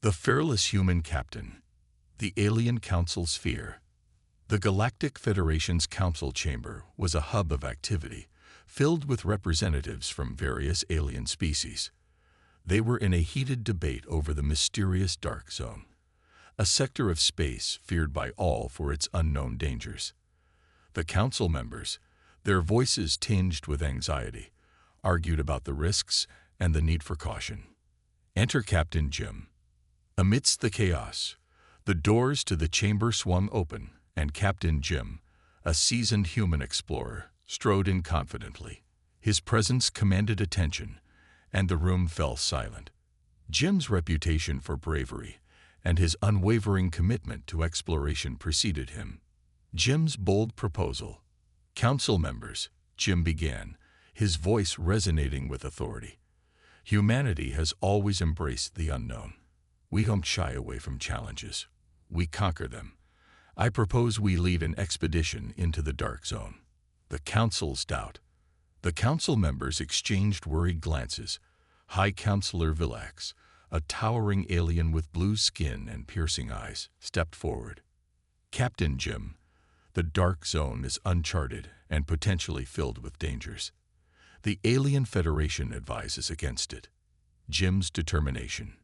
The Fearless Human Captain. The Alien Council's Fear. The Galactic Federation's council chamber was a hub of activity, filled with representatives from various alien species. They were in a heated debate over the mysterious Dark Zone, a sector of space feared by all for its unknown dangers. The council members, their voices tinged with anxiety, argued about the risks and the need for caution. Enter Captain Jim. Amidst the chaos, the doors to the chamber swung open, and Captain Jim, a seasoned human explorer, strode in confidently. His presence commanded attention, and the room fell silent. Jim's reputation for bravery and his unwavering commitment to exploration preceded him. Jim's bold proposal. Council members, Jim began, his voice resonating with authority. Humanity has always embraced the unknown. We don't shy away from challenges. We conquer them. I propose we lead an expedition into the Dark Zone. The Council's doubt. The council members exchanged worried glances. High Counselor Villax, a towering alien with blue skin and piercing eyes, stepped forward. Captain Jim, the Dark Zone is uncharted and potentially filled with dangers. The Alien Federation advises against it. Jim's determination.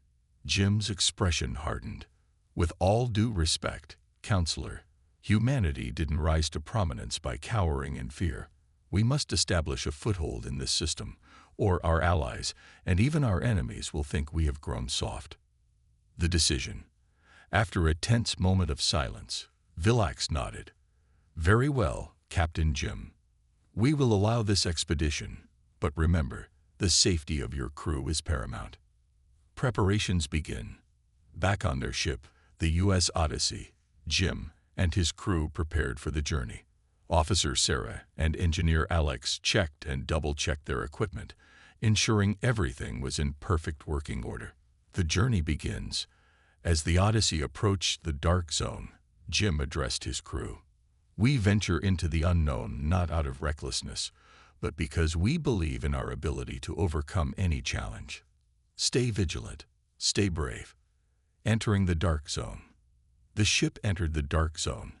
Jim's expression hardened. With all due respect, Counselor, humanity didn't rise to prominence by cowering in fear. We must establish a foothold in this system, or our allies and even our enemies will think we have grown soft. The decision. After a tense moment of silence, Villax nodded. Very well, Captain Jim. We will allow this expedition, but remember, the safety of your crew is paramount. Preparations begin. Back on their ship, the U.S. Odyssey, Jim and his crew prepared for the journey. Officer Sarah and Engineer Alex checked and double-checked their equipment, ensuring everything was in perfect working order. The journey begins. As the Odyssey approached the Dark Zone, Jim addressed his crew. We venture into the unknown not out of recklessness, but because we believe in our ability to overcome any challenge. Stay vigilant. Stay brave. Entering the Dark Zone. The ship entered the Dark Zone,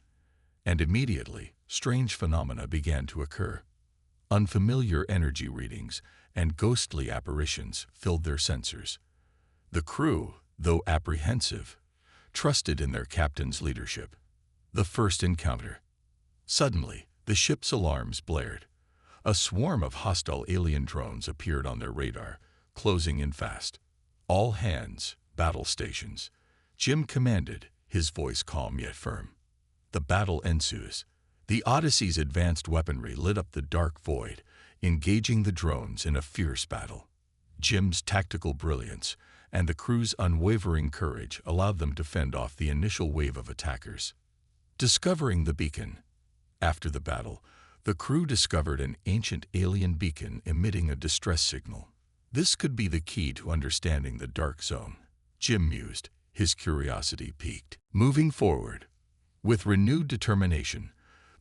and immediately, strange phenomena began to occur. Unfamiliar energy readings and ghostly apparitions filled their sensors. The crew, though apprehensive, trusted in their captain's leadership. The first encounter. Suddenly, the ship's alarms blared. A swarm of hostile alien drones appeared on their radar, closing in fast. All hands, battle stations. Jim commanded, his voice calm yet firm. The battle ensues. The Odyssey's advanced weaponry lit up the dark void, engaging the drones in a fierce battle. Jim's tactical brilliance and the crew's unwavering courage allowed them to fend off the initial wave of attackers. Discovering the beacon. After the battle, the crew discovered an ancient alien beacon emitting a distress signal. This could be the key to understanding the Dark Zone. Jim mused, his curiosity piqued. Moving forward, with renewed determination,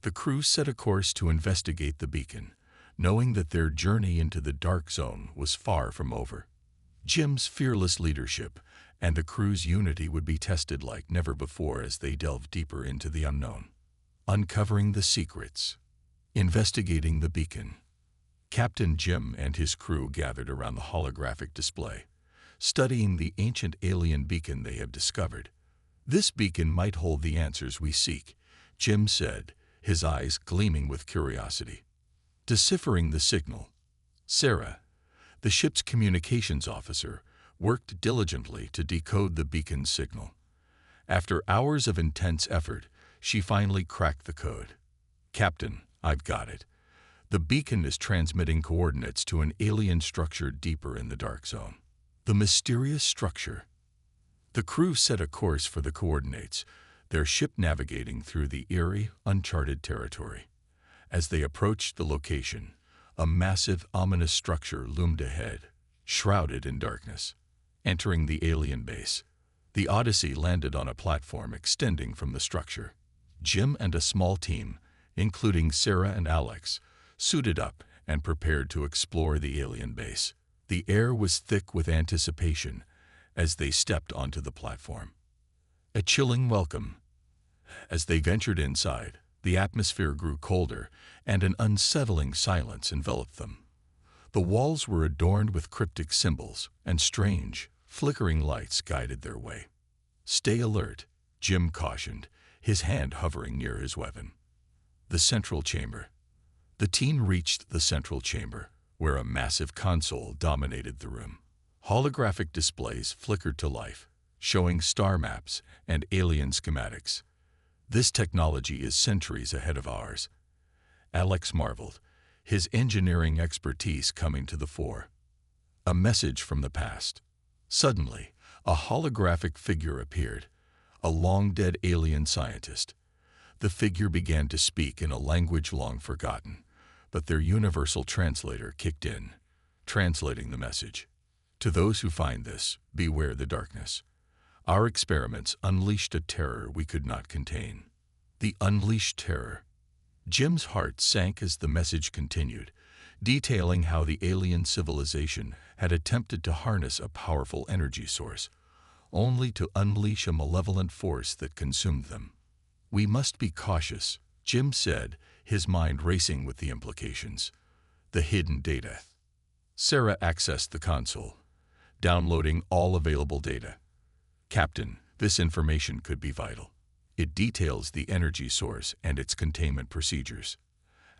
the crew set a course to investigate the beacon, knowing that their journey into the Dark Zone was far from over. Jim's fearless leadership and the crew's unity would be tested like never before as they delved deeper into the unknown. Uncovering the secrets. Investigating the beacon. Captain Jim and his crew gathered around the holographic display, studying the ancient alien beacon they had discovered. This beacon might hold the answers we seek, Jim said, his eyes gleaming with curiosity. Deciphering the signal. Sarah, the ship's communications officer, worked diligently to decode the beacon's signal. After hours of intense effort, she finally cracked the code. Captain, I've got it. The beacon is transmitting coordinates to an alien structure deeper in the Dark Zone. The mysterious structure. The crew set a course for the coordinates, their ship navigating through the eerie, uncharted territory. As they approached the location, a massive, ominous structure loomed ahead, shrouded in darkness. Entering the alien base, the Odyssey landed on a platform extending from the structure. Jim and a small team, including Sarah and Alex, suited up and prepared to explore the alien base. The air was thick with anticipation as they stepped onto the platform. A chilling welcome. As they ventured inside, the atmosphere grew colder, and an unsettling silence enveloped them. The walls were adorned with cryptic symbols, and strange, flickering lights guided their way. "Stay alert," Jim cautioned, his hand hovering near his weapon. The central chamber. The team reached the central chamber, where a massive console dominated the room. Holographic displays flickered to life, showing star maps and alien schematics. "This technology is centuries ahead of ours," Alex marveled, his engineering expertise coming to the fore. A message from the past. Suddenly, a holographic figure appeared, a long-dead alien scientist. The figure began to speak in a language long forgotten, but their universal translator kicked in, translating the message. "To those who find this, beware the darkness. Our experiments unleashed a terror we could not contain." The unleashed terror. Jim's heart sank as the message continued, detailing how the alien civilization had attempted to harness a powerful energy source, only to unleash a malevolent force that consumed them. "We must be cautious," Jim said, his mind racing with the implications. The hidden data. Sarah accessed the console, downloading all available data. "Captain, this information could be vital. It details the energy source and its containment procedures."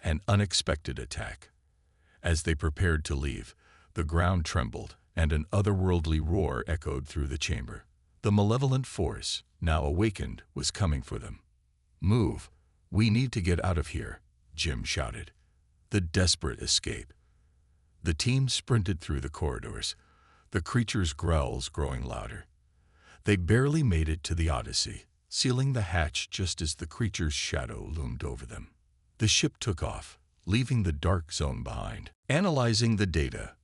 An unexpected attack. As they prepared to leave, the ground trembled and an otherworldly roar echoed through the chamber. The malevolent force, now awakened, was coming for them. "Move! We need to get out of here," Jim shouted. The desperate escape. The team sprinted through the corridors, the creature's growls growing louder. They barely made it to the Odyssey, sealing the hatch just as the creature's shadow loomed over them. The ship took off, leaving the dark zone behind. Analyzing the data.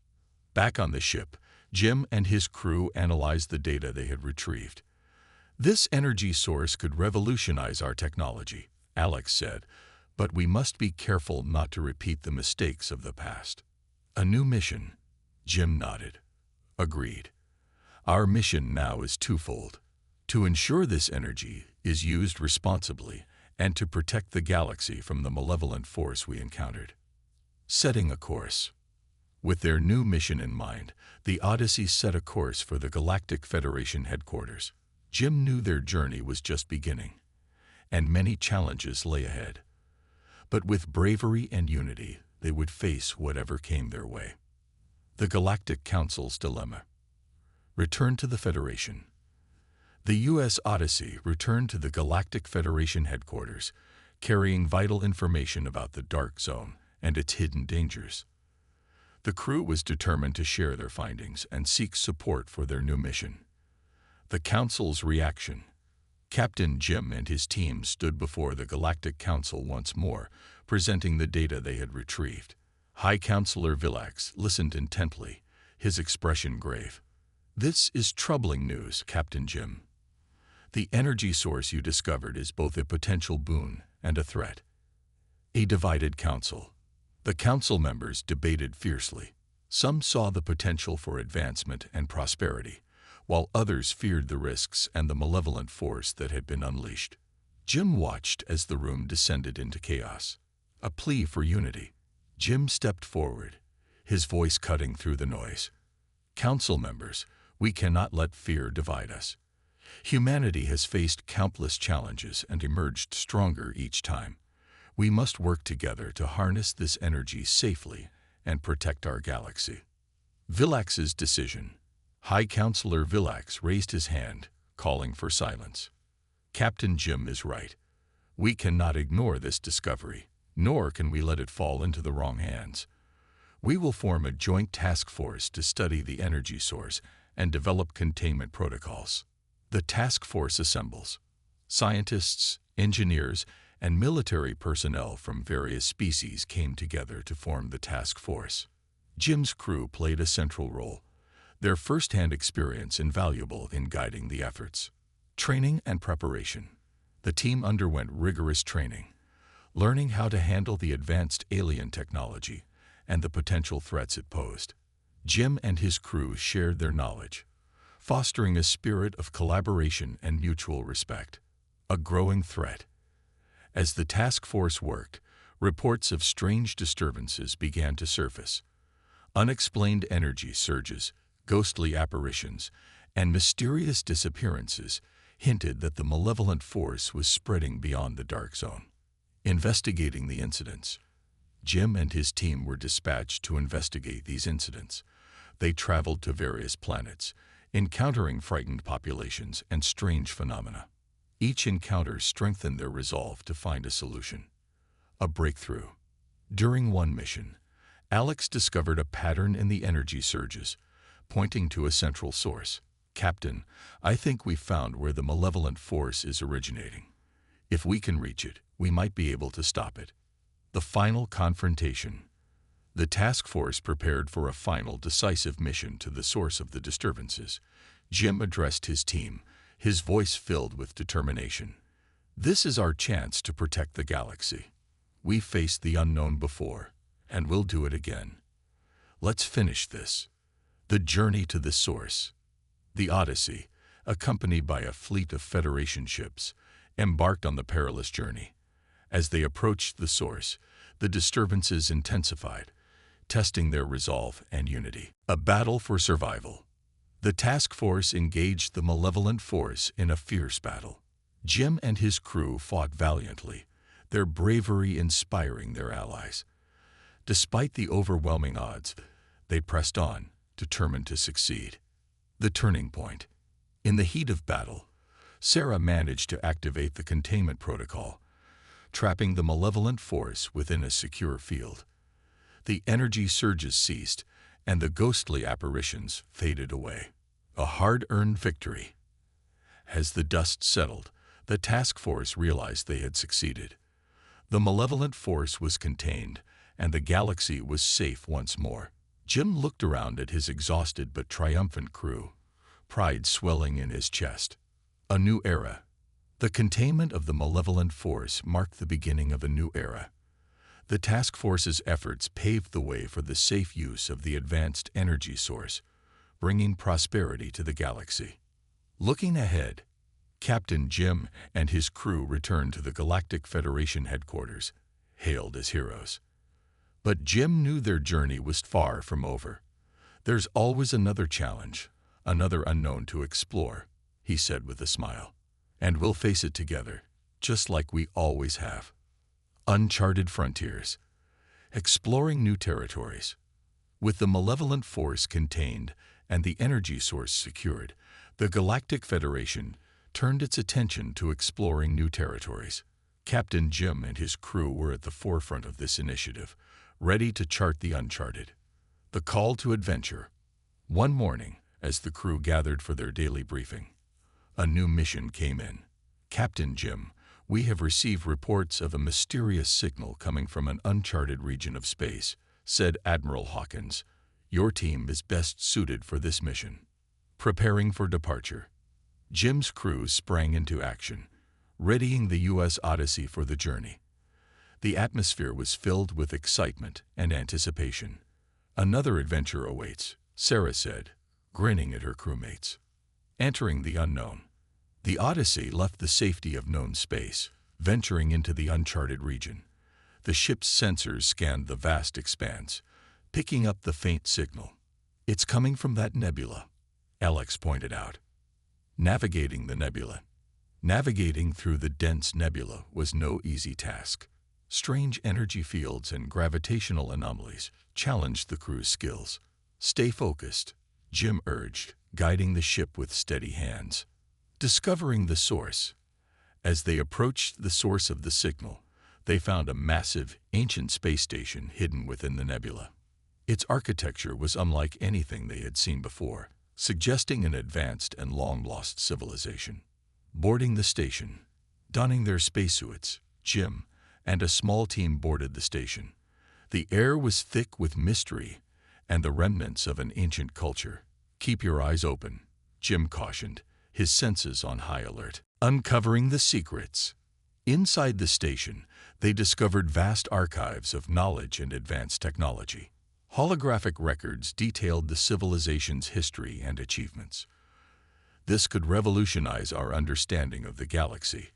Back on the ship, Jim and his crew analyzed the data they had retrieved. "This energy source could revolutionize our technology," Alex said, "but we must be careful not to repeat the mistakes of the past." "A new mission," Jim nodded. "Agreed. Our mission now is twofold: to ensure this energy is used responsibly and to protect the galaxy from the malevolent force we encountered." Setting a course. With their new mission in mind, the Odyssey set a course for the Galactic Federation headquarters. Jim knew their journey was just beginning, and many challenges lay ahead. But with bravery and unity, they would face whatever came their way. The Galactic Council's dilemma. Return to the Federation. The U.S. Odyssey returned to the Galactic Federation headquarters, carrying vital information about the Dark Zone and its hidden dangers. The crew was determined to share their findings and seek support for their new mission. The Council's reaction. Captain Jim and his team stood before the Galactic Council once more, presenting the data they had retrieved. High Counselor Villax listened intently, his expression grave. "This is troubling news, Captain Jim. The energy source you discovered is both a potential boon and a threat." A divided council. The council members debated fiercely. Some saw the potential for advancement and prosperity, while others feared the risks and the malevolent force that had been unleashed. Jim watched as the room descended into chaos. A plea for unity. Jim stepped forward, his voice cutting through the noise. "Council members, we cannot let fear divide us. Humanity has faced countless challenges and emerged stronger each time. We must work together to harness this energy safely and protect our galaxy." Villax's decision. High Counselor Villax raised his hand, calling for silence. "Captain Jim is right. We cannot ignore this discovery, nor can we let it fall into the wrong hands. We will form a joint task force to study the energy source and develop containment protocols." The task force assembles. Scientists, engineers, and military personnel from various species came together to form the task force. Jim's crew played a central role, their first-hand experience invaluable in guiding the efforts. Training and preparation. The team underwent rigorous training, learning how to handle the advanced alien technology and the potential threats it posed. Jim and his crew shared their knowledge, fostering a spirit of collaboration and mutual respect. A growing threat. As the task force worked, reports of strange disturbances began to surface. Unexplained energy surges, ghostly apparitions, and mysterious disappearances hinted that the malevolent force was spreading beyond the dark zone. Investigating the incidents. Jim and his team were dispatched to investigate these incidents. They traveled to various planets, encountering frightened populations and strange phenomena. Each encounter strengthened their resolve to find a solution. A breakthrough. During one mission, Alex discovered a pattern in the energy surges, pointing to a central source. "Captain, I think we've found where the malevolent force is originating. If we can reach it, we might be able to stop it." The final confrontation. The task force prepared for a final decisive mission to the source of the disturbances. Jim addressed his team, his voice filled with determination. "This is our chance to protect the galaxy. We faced the unknown before, and we'll do it again. Let's finish this." The journey to the source. The Odyssey, accompanied by a fleet of Federation ships, embarked on the perilous journey. As they approached the source, the disturbances intensified, testing their resolve and unity. A battle for survival. The task force engaged the malevolent force in a fierce battle. Jim and his crew fought valiantly, their bravery inspiring their allies. Despite the overwhelming odds, they pressed on, determined to succeed. The turning point. In the heat of battle, Sarah managed to activate the containment protocol, trapping the malevolent force within a secure field. The energy surges ceased, and the ghostly apparitions faded away. A hard-earned victory. As the dust settled, the task force realized they had succeeded. The malevolent force was contained, and the galaxy was safe once more. Jim looked around at his exhausted but triumphant crew, pride swelling in his chest. A new era. The containment of the malevolent force marked the beginning of a new era. The task force's efforts paved the way for the safe use of the advanced energy source, bringing prosperity to the galaxy. Looking ahead, Captain Jim and his crew returned to the Galactic Federation headquarters, hailed as heroes. But Jim knew their journey was far from over. "There's always another challenge, another unknown to explore," he said with a smile. "And we'll face it together, just like we always have." Uncharted frontiers. Exploring new territories. With the malevolent force contained and the energy source secured, the Galactic Federation turned its attention to exploring new territories. Captain Jim and his crew were at the forefront of this initiative, ready to chart the uncharted. The call to adventure. One morning, as the crew gathered for their daily briefing, a new mission came in. "Captain Jim, we have received reports of a mysterious signal coming from an uncharted region of space," said Admiral Hawkins. "Your team is best suited for this mission." Preparing for departure. Jim's crew sprang into action, readying the U.S. Odyssey for the journey. The atmosphere was filled with excitement and anticipation. "Another adventure awaits," Sarah said, grinning at her crewmates. Entering the unknown. The Odyssey left the safety of known space, venturing into the uncharted region. The ship's sensors scanned the vast expanse, picking up the faint signal. "It's coming from that nebula," Alex pointed out. Navigating the nebula. Navigating through the dense nebula was no easy task. Strange energy fields and gravitational anomalies challenged the crew's skills. "Stay focused," Jim urged, guiding the ship with steady hands. Discovering the source. As they approached the source of the signal, they found a massive, ancient space station hidden within the nebula. Its architecture was unlike anything they had seen before, suggesting an advanced and long-lost civilization. Boarding the station. Donning their spacesuits, Jim and a small team boarded the station. The air was thick with mystery and the remnants of an ancient culture. "Keep your eyes open," Jim cautioned, his senses on high alert. Uncovering the secrets. Inside the station, they discovered vast archives of knowledge and advanced technology. Holographic records detailed the civilization's history and achievements. This could revolutionize our understanding of the galaxy,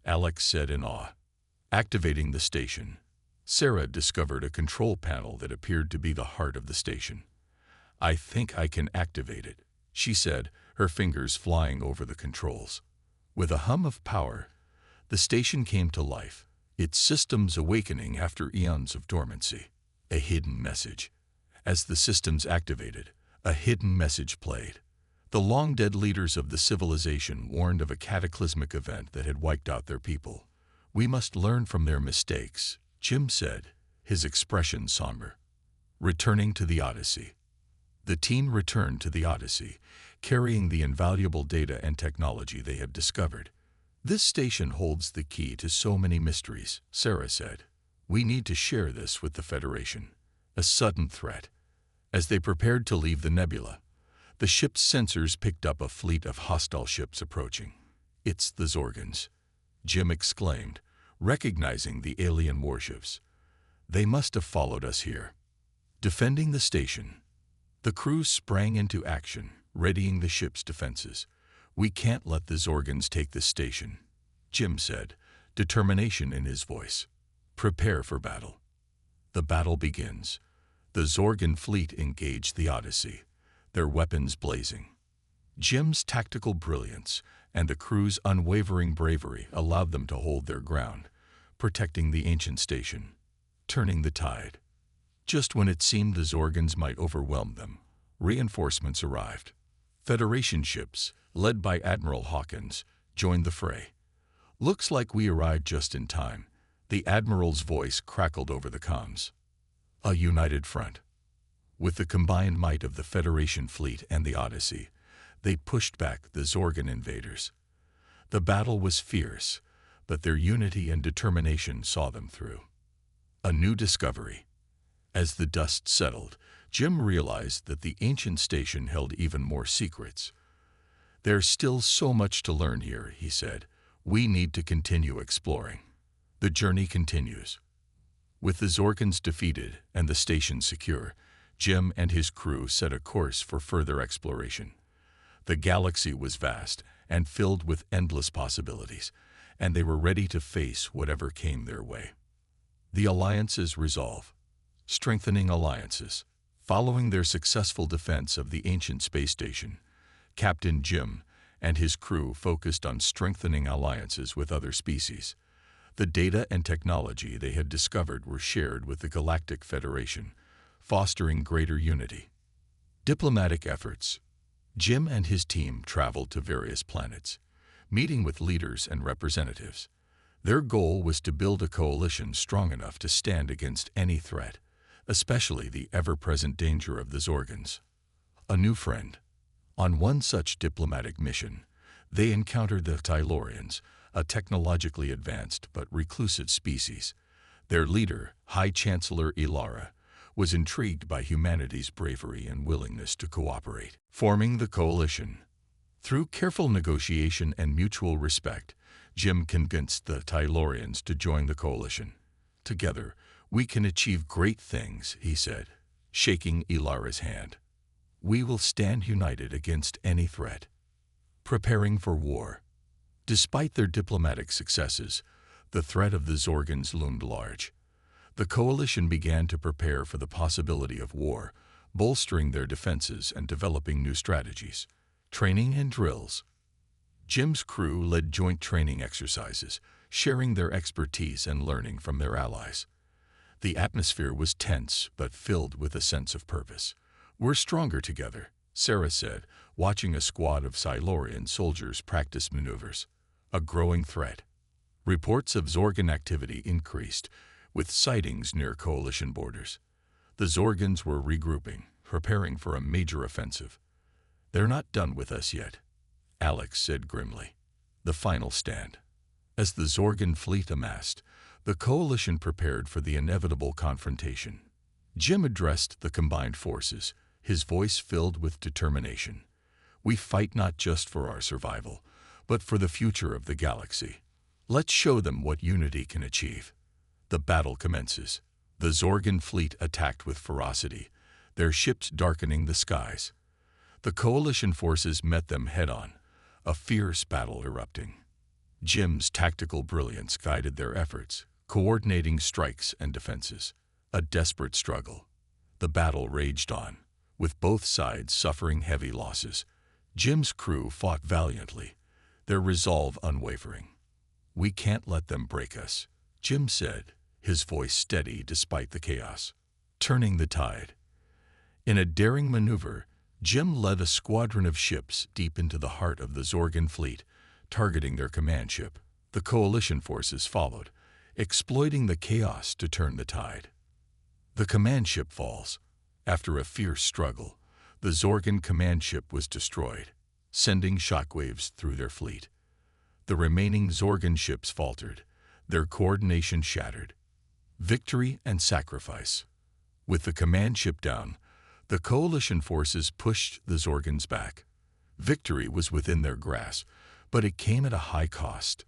Alex said in awe. Activating the station, Sarah discovered a control panel that appeared to be the heart of the station. I think I can activate it, she said, her fingers flying over the controls. With a hum of power, the station came to life, its systems awakening after eons of dormancy. A hidden message. As the systems activated, a hidden message played. The long-dead leaders of the civilization warned of a cataclysmic event that had wiped out their people. We must learn from their mistakes, Jim said, his expression somber. Returning to the Odyssey. The team returned to the Odyssey, carrying the invaluable data and technology they had discovered. This station holds the key to so many mysteries, Sarah said. We need to share this with the Federation. A sudden threat. As they prepared to leave the nebula, the ship's sensors picked up a fleet of hostile ships approaching. It's the Zorgans, Jim exclaimed, recognizing the alien warships. They must have followed us here. Defending the station, the crew sprang into action, readying the ship's defenses. We can't let the Zorgans take this station, Jim said, determination in his voice. Prepare for battle. The battle begins. The Zorgan fleet engaged the Odyssey, their weapons blazing. Jim's tactical brilliance and the crew's unwavering bravery allowed them to hold their ground, protecting the ancient station, turning the tide. Just when it seemed the Zorgans might overwhelm them, reinforcements arrived. Federation ships, led by Admiral Hawkins, joined the fray. Looks like we arrived just in time, the Admiral's voice crackled over the comms. A united front. With the combined might of the Federation fleet and the Odyssey, they pushed back the Zorgan invaders. The battle was fierce, but their unity and determination saw them through. A new discovery. As the dust settled, Jim realized that the ancient station held even more secrets. There's still so much to learn here, he said. We need to continue exploring. The journey continues. With the Zorgans defeated and the station secure, Jim and his crew set a course for further exploration. The galaxy was vast and filled with endless possibilities, and they were ready to face whatever came their way. The Alliance's resolve. Strengthening alliances. Following their successful defense of the ancient space station, Captain Jim and his crew focused on strengthening alliances with other species. The data and technology they had discovered were shared with the Galactic Federation, fostering greater unity. Diplomatic efforts. Jim and his team traveled to various planets, meeting with leaders and representatives. Their goal was to build a coalition strong enough to stand against any threat, especially the ever-present danger of the Zorgans. A new friend. On one such diplomatic mission, they encountered the Tylorians, a technologically advanced but reclusive species. Their leader, High Chancellor Ilara, was intrigued by humanity's bravery and willingness to cooperate, forming the coalition. Through careful negotiation and mutual respect, Jim convinced the Tylorians to join the coalition. Together, we can achieve great things, he said, shaking Ilara's hand. We will stand united against any threat. Preparing for war. Despite their diplomatic successes, the threat of the Zorgans loomed large. The coalition began to prepare for the possibility of war, bolstering their defenses and developing new strategies. Training and drills. Jim's crew led joint training exercises, sharing their expertise and learning from their allies. The atmosphere was tense but filled with a sense of purpose. We're stronger together, Sarah said, watching a squad of Silurian soldiers practice maneuvers. A growing threat. Reports of Zorgan activity increased, with sightings near coalition borders. The Zorgans were regrouping, preparing for a major offensive. They're not done with us yet, Alex said grimly. The final stand. As the Zorgan fleet amassed, the coalition prepared for the inevitable confrontation. Jim addressed the combined forces, his voice filled with determination. We fight not just for our survival, but for the future of the galaxy. Let's show them what unity can achieve. The battle commences. The Zorgan fleet attacked with ferocity, their ships darkening the skies. The coalition forces met them head-on, a fierce battle erupting. Jim's tactical brilliance guided their efforts, coordinating strikes and defenses. A desperate struggle. The battle raged on, with both sides suffering heavy losses. Jim's crew fought valiantly, their resolve unwavering. "We can't let them break us," Jim said, his voice steady despite the chaos. Turning the tide. In a daring maneuver, Jim led a squadron of ships deep into the heart of the Zorgan fleet, targeting their command ship. The coalition forces followed, exploiting the chaos to turn the tide. The command ship falls. After a fierce struggle, the Zorgan command ship was destroyed, sending shockwaves through their fleet. The remaining Zorgan ships faltered, their coordination shattered. Victory and sacrifice. With the command ship down, the coalition forces pushed the Zorgans back. Victory was within their grasp, but it came at a high cost.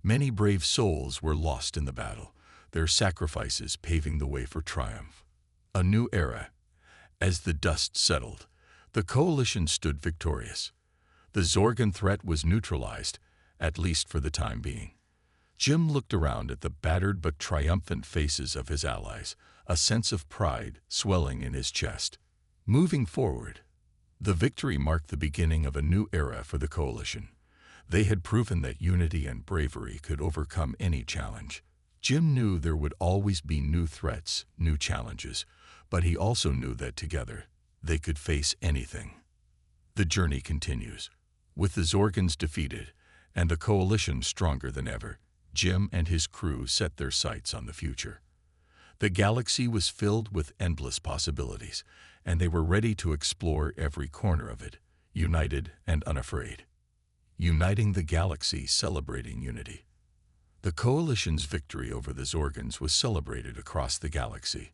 Many brave souls were lost in the battle, their sacrifices paving the way for triumph. A new era. As the dust settled, the coalition stood victorious. The Zorgan threat was neutralized, at least for the time being. Jim looked around at the battered but triumphant faces of his allies, a sense of pride swelling in his chest. Moving forward, the victory marked the beginning of a new era for the coalition. They had proven that unity and bravery could overcome any challenge. Jim knew there would always be new threats, new challenges, but he also knew that together, they could face anything. The journey continues. With the Zorgans defeated and the coalition stronger than ever, Jim and his crew set their sights on the future. The galaxy was filled with endless possibilities, and they were ready to explore every corner of it, united and unafraid. Uniting the galaxy, celebrating unity. The coalition's victory over the Zorgans was celebrated across the galaxy.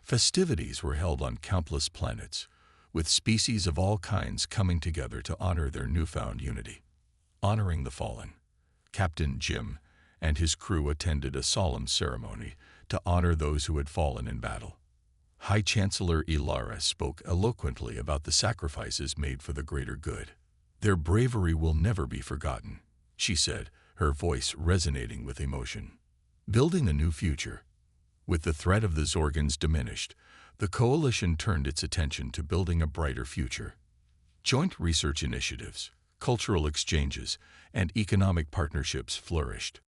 Festivities were held on countless planets, with species of all kinds coming together to honor their newfound unity. Honoring the fallen, Captain Jim and his crew attended a solemn ceremony to honor those who had fallen in battle. High Chancellor Ilara spoke eloquently about the sacrifices made for the greater good. "Their bravery will never be forgotten," she said, her voice resonating with emotion. Building a new future. With the threat of the Zorgans diminished, the coalition turned its attention to building a brighter future. Joint research initiatives, cultural exchanges, and economic partnerships flourished.